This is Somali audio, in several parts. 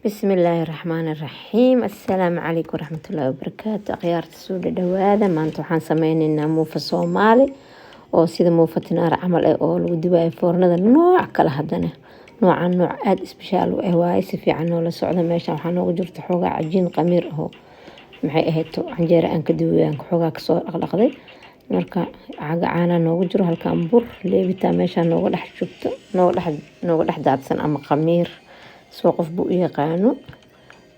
بسم الله الرحمن الرحيم. السلام عليكم ورحمة الله وبركاته. أخيار تسود دوادة ما أنتو حان سمينينا موفى صومالي oo sida muufatinaar camal ah oo lagu dibaayo foornada nooc kala hadana noocan nooc aad isbishaal u ah waay si fiican oo la socda meesha waxaa noogu jirta xoogaa cajiin qamiir ah oo maxay ahayd canjeera aan ka duwayaan xoogaa ka soo dhaqdhaqday marka caga caana noogu jiro halkaan bur leebita meesha nooga dhex joogto nooga dhex daadsan ama qamiir soo qof buu u yaqaano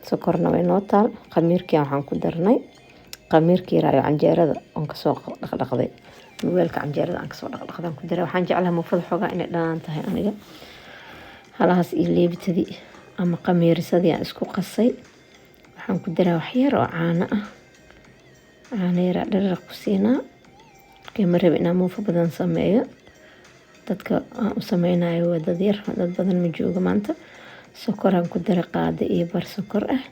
sokorna way noo taal qamiirkii waxaan ku darnay qamiirkii raayo canjeerada on ka soo dhaqdhaqday weelka canjeerada aan ka soo dhaqdhaqdan ku daray waxaan jeclahay muufada xoogaa inay dhanaan tahay aniga halahaas iyo leebitadii ama qamiirisadii aan isku qasay waxaan ku daraa wax yar oo caano ah caano yar dherer ku siinaa markii ma rabo inaan muufa badan sameeyo dadka aan u sameynayo waa dad yar dad badan ma joogo maanta sokoraan ku daray qaado iyo bar sokor ah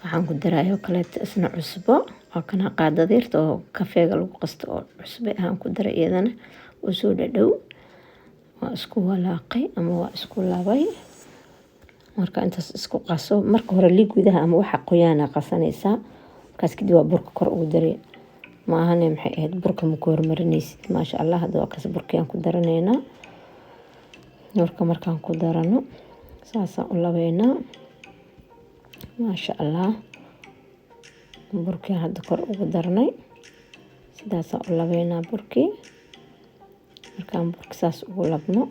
waxaan ku daraayo kaleeto isna cusbo oo kana qaadada yarta oo kafeega lagu qasto oo cusbo aan ku daray iyadana oo soo dhadhow waa isku walaaqay ama waa isku labay marka intaas isku qaso marka hore liquidaha ama waxa qoyaana qasanaysaa markaas kadib waa burka kor ugu daray ma ahane maxay ahayd burka ma ku hormarinaysid maasha Allah hadda waa kas burkiyaan ku daranaynaa markaan ku darano saasaan u labaynaa maasha Allah burkii hadda kor ugu darnay sidaasaan u labaynaa burkii markaan burka saas ugu labno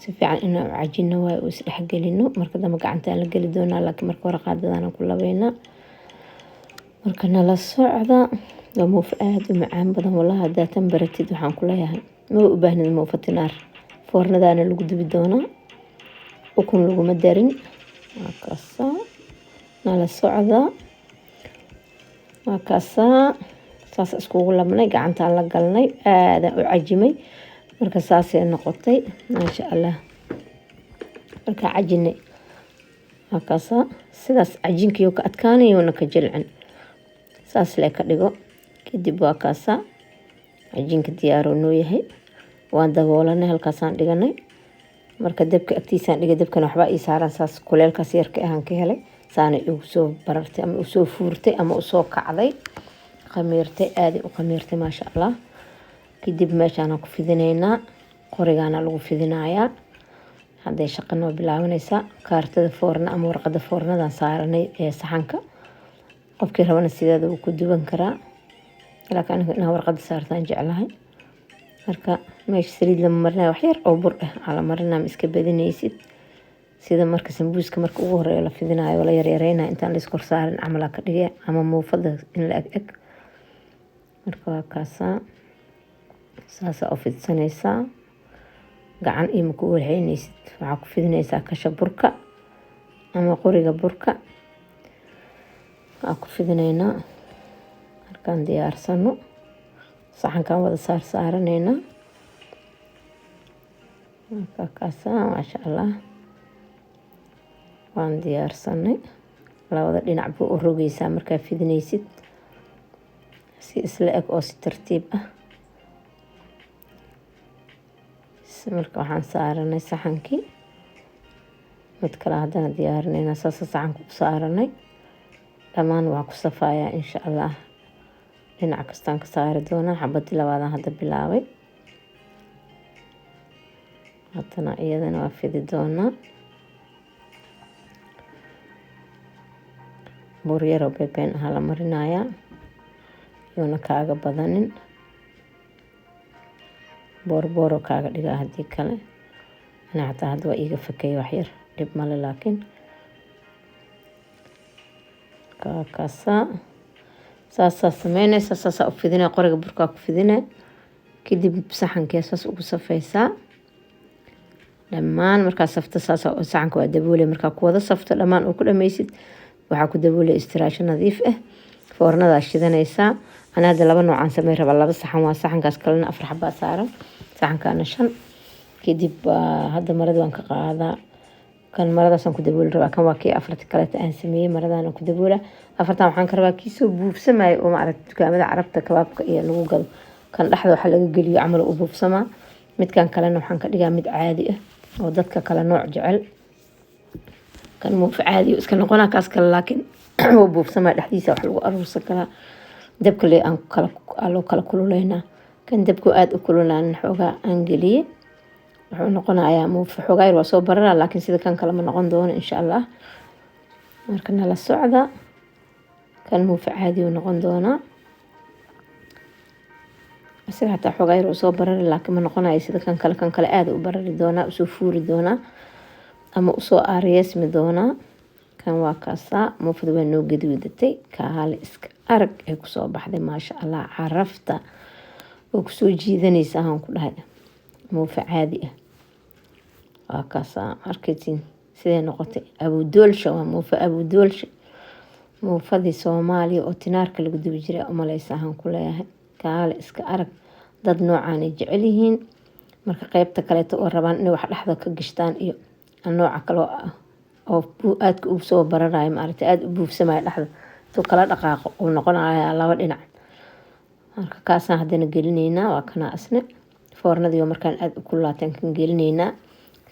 si fiican inaan cajiino waay oo isdhexgelino marka dambe gacantaan la geli doonaa laakiin marka hore qaadadaan ku labaynaa marka nala socda waa muuf aad u macaan badan wallahi haddaa tan baratid waxaan ku leeyahay ma u baahnid muufatinaar foornadaana lagu dubi doonaa ukun laguma darin wakasa nala socda wakasa saas iskugu labnay gacantaan la galnay aadaan u cajimay marka saasay noqotay maasha Allah marka cajinay wakasa sidaas cajinkii ka adkaanayo ka jilcin saas la ka dhigo kadib wakasa cajinka diyaaro noo yahay waan daboolanay halkaasaan dhiganay marka dabka agtiisaan dhigay dabkana waxba ii saaran saas kuleelkaas yarka ahaan ka helay saana igu soo barartay ama soo fuurtay ama soo kacday qamiirtay aad u qamiirtay maasha Allah kadib meeshaan ku fidinaynaa qorigaana lagu fidinayaa haday shaqo noo bilaabanaysa kaartada foorna ama warqada foornadan saaranay ee saxanka qofkii rabana sideeda uu ku duban karaa laakiin aniga warqada saartaan jeclahay marka meesha saliid lama marinayo wax yar oo bur ah ala marinaa iska badinaysid sida marka sambuuska marka ugu horeeyo la fidinayo la yareeyna intaan la iskor saarin amala ka dhigay ama muufada in la eg marka waa kaasa saasa oo fidsanaysa gacan ima ku waxaynaysid waxa ku fidinaysaa kasha burka ama qoriga burka ku fidinaynaa markaan diyaarsano saxankan wada saaranayna kaasa maasha Allah waan diyaarsanay labada dhinac buu u rogaysaa markaa fidinaysid si isla eg oo si tartiib ah marka waxaan saaranay saxankii mid kale haddana diyaarinayna saasa saxanku ku saaranay dhammaan waa ku safayaa insha Allah dhinac kastaan ka saari doonaa xabadii labaadaan hadda bilaabay haddana iyadana waa fidi doonaa bur yaroo beebeen aha la marinayaa yoona kaaga badanin boorbooroo kaaga dhigaa haddii kale ana xataa hadda waa iiga fakay wax yar dhib male laakiin kaakasa saasa sameynaysa saasa u fidinay qoriga burka ku fidinay kadib saxankii saas ugu safaysaa dhammaan marka safta saasa saxanka waa daboolay marka ku wada safto dhammaan oo ku dhameysid waxa ku daboolay istiraasho nadiif ah foornada shidanaysaa ana hada laba nooc aan sameey raba laba saxan waa saxankaas kalena afar xabba saaran saxankaana 5 kadib hadda marada waan ka qaadaa kan maradaasaan ku dabooli rabaa kan waa kii afarta kale aan sameeyay maradaan ku daboola afartan waxaan ka rabaa kii soo buufsamay oo maaragtay dukaamada carabta kabaabka iyo lagu gado kan dhaxda waxa laga geliyo amal u buufsama midkan kalena waxaan ka dhigaa mid caadi ah oo dadka kala nooc jecel kan muufa caadi iska noqonaa kaas kale laakiin waa buufsamaa dhexdiisa wax lagu aruursan karaa. dabka le aan loo kala kululeynaa. kan dabku aad u kululaan xoogaa aan geliyey wuxuu noqonayaa muufa xoogaa yar waa soo bararaa laakiin sida kan kale ma noqon doono insha allah. marka nala socda kan muufa caadi uu noqon doonaa isaga xataa xoogaa yar soo barari laakiin ma noqonayo sida kan kale aad u barari doonaa usoo fuuri doonaa ama usoo aariyeesmi doonaa. kan waa kaasaa muufada waa noo gaduudatay kaale iska arag ay kusoo baxday maasha allah. carafta oo kusoo jiidanaysa aan ku dhahay muufa caadi ah waa kaasaa arkaytiin sidee noqotay. abudoolsha waa muufa abudoolsha muufadii Soomaaliya oo tinaarka lagu dubi jiray umaleysa aan ku leeyahay. kaale iska arag dad noocaan ay jecel yihiin marka qaybta kaleeto oo rabaan inay wax dhexda ka gashtaan iyo nooca kale oo aadka u soo bararayo maaragtay aad u buufsamay dhexda to kala dhaqaaqo oo noqonayaa laba dhinac. marka kaasaan hadana gelinaynaa waa kana asne foornadii markaan aad u kulaateen kan gelinaynaa.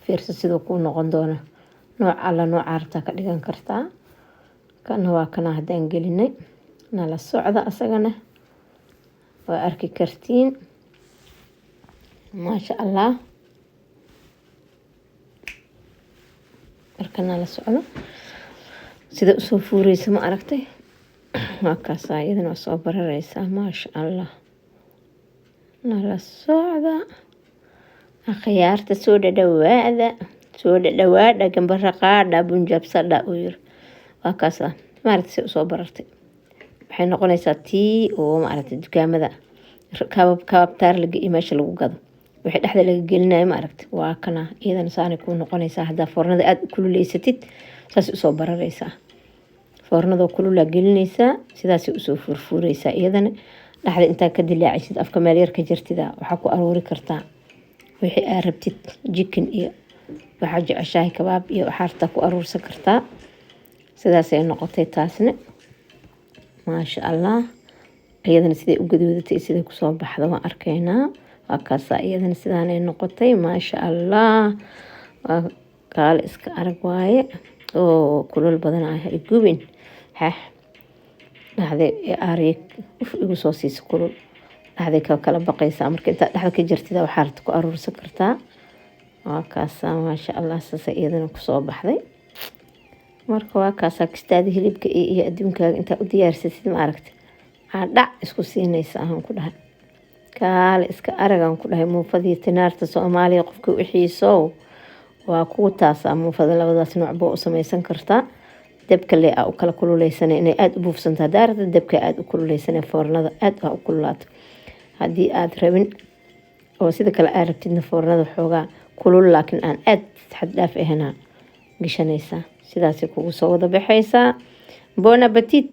fiirso sidoo ku noqon doona nooc alla nooc arta ka dhigan kartaa. kana waa kana hadaan gelinay nala socda asagana waa arki kartiin maasha allah. markana la socdo sida u soo fuuraysa ma aragtay waa kaas iyadana soo bararaysa maasha allah. nala socda akhyaarta soo dhadhawaada gambara qaada bunjabsada u yir waa kaas maaragtay soo barartay waxay noqonaysaa tii oo maaragtay dukaamada kabab taar laga iimaasha lagu gado wixii dhexda laga gelinayo ma aragtay waa kana iyadana saanay ku noqonaysaa hadaa foornada aad u kululeysatid saas u soo bararaysaa. foornada kulula gelinaysaa sidaas u soo furfuraysaa iyadana dhexda inta ka dilaacisid afka meel yar ka jirtida waxa ku aruuri kartaa wixii aad rabtid chicken iyo waxa jeceshahay kabaab iyo waxaarta ku aruursan kartaa. sidaas ay noqotay taasna maasha allah. iyadana sidee u gaduudatay sidee ku soo baxdo waan arkaynaa waa kaas iyadana sidaan ay noqotay maasha allah. waa kaale iska arag waaye oo kulul badan ay gubin dhexda aariye igu soo siisa kulul dhexda ka kala baqaysa marka inta dhexda ka jirtida waxaad ku aruursan kartaa. waa kaas maasha allah saas iyadana ku soo baxday. marka waa kaas kistaadi hilibka iyo adduunkaaga inta u diyaarsasid ma aragtay dhac isku siinaysa aan ku dhahay. kaale iska aragan ku dhahay muufadii tinaarta Soomaaliya qofka u xiiso waa ku taasa muufada labadaas nooc boo u samaysan kartaa. dabka le u kala kululeysan inay aad u buufsantaa daarada dabka aad u kululeysan foornada aad u kululaato. hadii aad rabin oo sida kale aad rabtidna foornada xoogaa kulul laakiin aan aad xad dhaaf ahna gashanaysa sidaas kugu soo wada baxaysa. bon appetit.